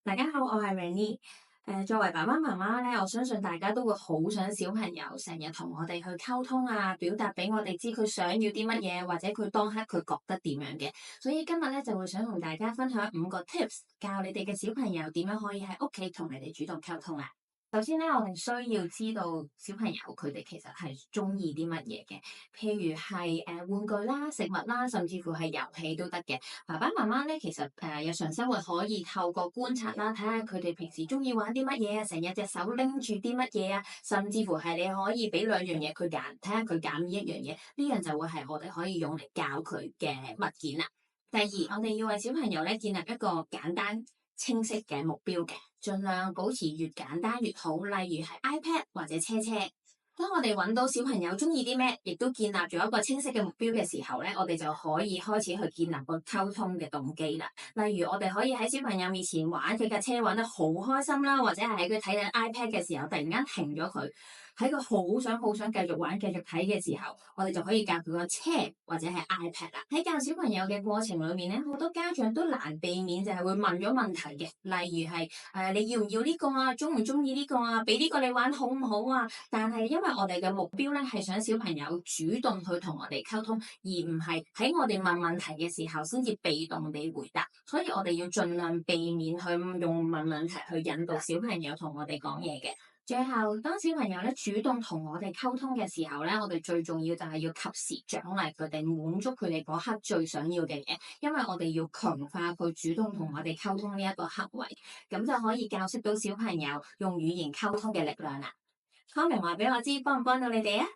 大家好，我係 Rainy。作為爸爸媽媽咧，我相信大家都會好想小朋友成日同我哋去溝通啊，表達俾我哋知佢想要啲乜嘢，或者佢當刻佢覺得點樣嘅。所以今日咧就會想同大家分享5個 tips，教你哋嘅小朋友點樣可以喺屋企同你哋主動溝通啊。首先咧，我哋需要知道小朋友佢哋其實係中意啲乜嘢嘅，譬如係玩具啦、食物啦，甚至乎係遊戲都得嘅。爸爸媽媽咧，其實日常生活可以透過觀察啦，睇下佢哋平時中意玩啲乜嘢啊，成日隻手拎住啲乜嘢啊，甚至乎係你可以俾2樣嘢佢揀，睇下佢揀邊一樣嘢，呢樣就會係我哋可以用嚟教佢嘅物件啦。第二，我哋要為小朋友咧建立一個簡單清晰嘅目標嘅，盡量保持越簡單越好，例如係 iPad 或者車車。當我哋揾到小朋友中意啲咩，亦都建立咗一個清晰嘅目標嘅時候咧，我哋就可以開始去建立個溝通嘅動機啦。例如我哋可以喺小朋友面前玩佢架車玩得好開心啦，或者係喺佢睇緊 iPad 嘅時候，突然間停咗佢，喺佢好想繼續玩、繼續睇嘅時候，我哋就可以教佢個車或者係 iPad 啦。喺教小朋友嘅過程裏面咧，好多家長都難避免就係會問咗問題嘅，例如係你要唔要呢個啊？中唔中意呢個啊？俾呢個你玩好唔好啊？但係因為我哋嘅目標咧係想小朋友主動去同我哋溝通，而唔係喺我哋問問題嘅時候先至被動地回答，所以我哋要盡量避免去用問問題去引導小朋友同我哋講嘢嘅。最後，當小朋友咧主動同我哋溝通嘅時候咧，我哋最重要就係要及時獎勵佢哋，滿足佢哋嗰刻最想要嘅嘢，因為我哋要強化佢主動同我哋溝通呢一個行為，咁就可以教識到小朋友用語言溝通嘅力量啦。comment 話俾我知，幫唔幫到你哋啊？